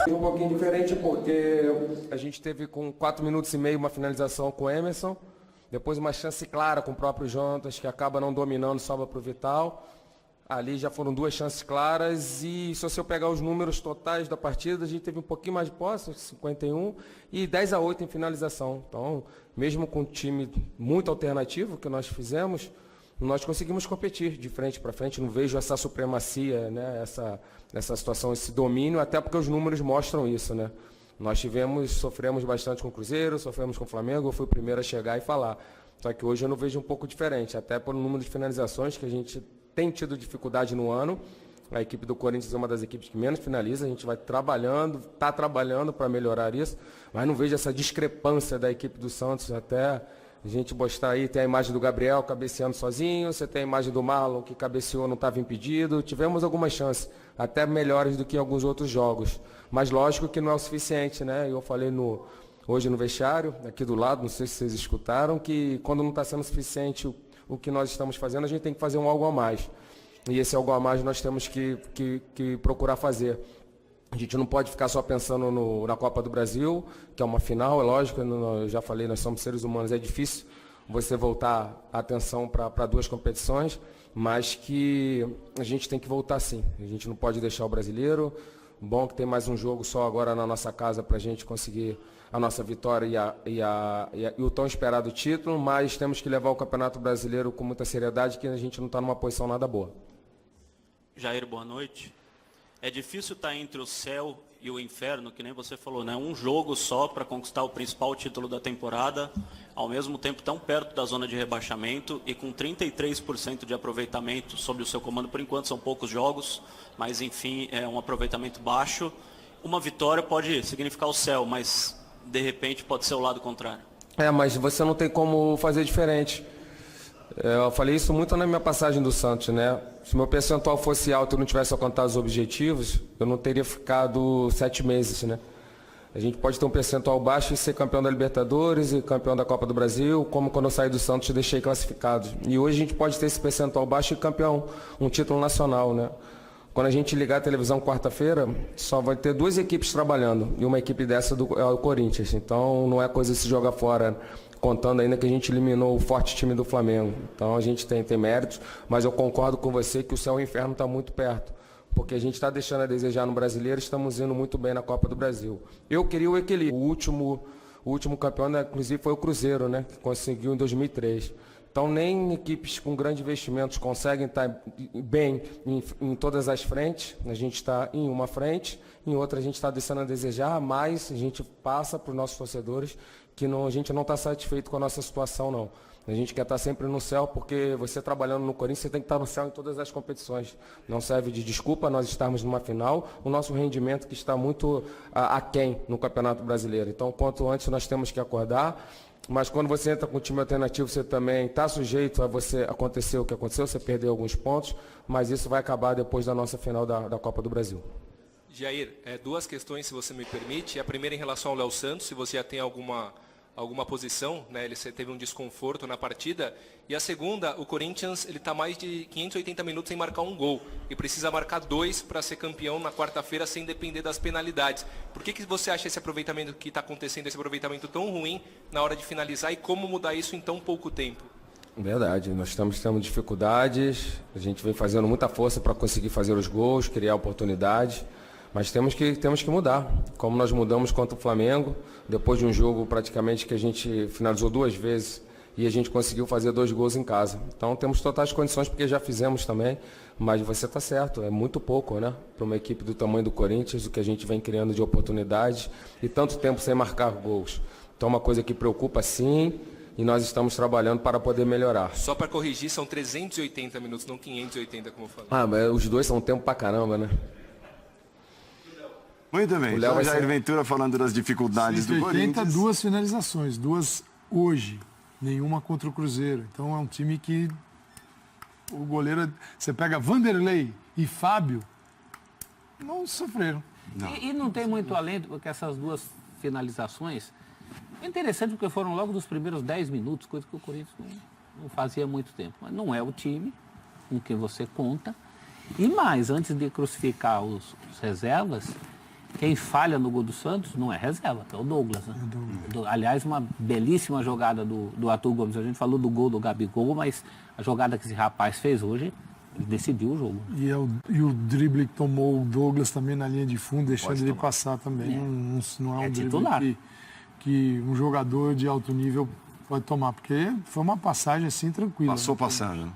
Um pouquinho diferente porque a gente teve com 4 minutos e meio uma finalização com o Emerson, depois uma chance clara com o próprio Jontas, que acaba não dominando, sobra para o Vital. Ali já foram 2 chances claras e se você pegar os números totais da partida, a gente teve um pouquinho mais de posse, 51, e 10-8 em finalização. Então, mesmo com um time muito alternativo que nós fizemos, nós conseguimos competir de frente para frente. Não vejo essa supremacia, né? essa situação, esse domínio, até porque os números mostram isso, né? Nós sofremos bastante com o Cruzeiro, sofremos com o Flamengo, eu fui o primeiro a chegar e falar. Só que hoje eu não vejo um pouco diferente, até pelo número de finalizações que a gente tem tido dificuldade no ano. A equipe do Corinthians é uma das equipes que menos finaliza, a gente vai trabalhando, está trabalhando para melhorar isso, mas não vejo essa discrepância da equipe do Santos, até a gente mostrar aí, tem a imagem do Gabriel cabeceando sozinho, você tem a imagem do Marlon que cabeceou, não estava impedido, tivemos algumas chances, até melhores do que em alguns outros jogos, mas lógico que não é o suficiente, né? Eu falei hoje no vestiário, aqui do lado, não sei se vocês escutaram, que quando não está sendo suficiente o que nós estamos fazendo, a gente tem que fazer um algo a mais. E esse algo a mais nós temos que procurar fazer. A gente não pode ficar só pensando na Copa do Brasil, que é uma final, é lógico, eu já falei, nós somos seres humanos, é difícil você voltar a atenção para 2 competições, mas que a gente tem que voltar sim. A gente não pode deixar o brasileiro. Bom que tem mais um jogo só agora na nossa casa para a gente conseguir a nossa vitória e o tão esperado título, mas temos que levar o Campeonato Brasileiro com muita seriedade, que a gente não está numa posição nada boa. Jair, boa noite. É difícil estar entre o céu e o inferno, que nem você falou, né? Um jogo só para conquistar o principal título da temporada, ao mesmo tempo tão perto da zona de rebaixamento e com 33% de aproveitamento sob o seu comando. Por enquanto são poucos jogos, mas enfim, é um aproveitamento baixo. Uma vitória pode significar o céu, mas de repente pode ser o lado contrário. Mas você não tem como fazer diferente. Eu falei isso muito na minha passagem do Santos, né? Se meu percentual fosse alto e eu não tivesse alcançado os objetivos, eu não teria ficado 7 meses, né? A gente pode ter um percentual baixo e ser campeão da Libertadores e campeão da Copa do Brasil, como quando eu saí do Santos eu deixei classificado. E hoje a gente pode ter esse percentual baixo e campeão, um título nacional, né? Quando a gente ligar a televisão quarta-feira, só vai ter 2 equipes trabalhando, e uma equipe dessa é o Corinthians. Então não é coisa de se jogar fora, contando ainda que a gente eliminou o forte time do Flamengo. Então a gente tem méritos, mas eu concordo com você que o céu e o inferno está muito perto, porque a gente está deixando a desejar no brasileiro, estamos indo muito bem na Copa do Brasil. Eu queria o equilíbrio. O último campeão, inclusive, foi o Cruzeiro, né, que conseguiu em 2003. Então nem equipes com grandes investimentos conseguem estar bem em todas as frentes. A gente está em uma frente, em outra a gente está deixando a desejar, mas a gente passa para os nossos torcedores que a gente não está satisfeito com a nossa situação, não. A gente quer estar sempre no céu, porque você trabalhando no Corinthians, você tem que estar no céu em todas as competições. Não serve de desculpa nós estarmos numa final, o nosso rendimento que está muito aquém no Campeonato Brasileiro. Então, quanto antes nós temos que acordar, mas quando você entra com um time alternativo, você também está sujeito a você acontecer o que aconteceu, você perder alguns pontos, mas isso vai acabar depois da nossa final da Copa do Brasil. Jair, 2 questões, se você me permite. A primeira em relação ao Léo Santos, se você já tem alguma posição, né? Ele teve um desconforto na partida. E a segunda, o Corinthians ele está mais de 580 minutos sem marcar um gol e precisa marcar 2 para ser campeão na quarta-feira sem depender das penalidades. Por que você acha esse aproveitamento que está acontecendo, esse aproveitamento tão ruim na hora de finalizar, e como mudar isso em tão pouco tempo? Verdade, nós estamos tendo dificuldades, a gente vem fazendo muita força para conseguir fazer os gols, criar oportunidades. Mas temos que mudar, como nós mudamos contra o Flamengo, depois de um jogo praticamente que a gente finalizou 2 vezes e a gente conseguiu fazer 2 gols em casa. Então temos totais condições, porque já fizemos também, mas você está certo, é muito pouco, né? Para uma equipe do tamanho do Corinthians, o que a gente vem criando de oportunidades e tanto tempo sem marcar gols. Então é uma coisa que preocupa sim, e nós estamos trabalhando para poder melhorar. Só para corrigir, são 380 minutos, não 580, como eu falei. Mas os 2 são tempo para caramba, né? Muito bem, então Jair Ventura falando das dificuldades do Corinthians. 2 finalizações, 2 hoje, nenhuma contra o Cruzeiro. Então é um time que o goleiro, você pega Vanderlei e Fábio, não sofreram. Não. E não tem muito alento, porque essas 2 finalizações, é interessante porque foram logo dos primeiros 10 minutos, coisa que o Corinthians não fazia há muito tempo. Mas não é o time com quem você conta. E mais, antes de crucificar os reservas, Quem falha no gol do Santos não é reserva, é o Douglas. Né? Aliás, uma belíssima jogada do Arthur Gomes. A gente falou do gol do Gabigol, mas a jogada que esse rapaz fez hoje, ele decidiu o jogo. E o drible que tomou o Douglas também na linha de fundo, deixando ele passar também. Não é um drible titular. que um jogador de alto nível pode tomar, porque foi uma passagem assim tranquila. Passou passando.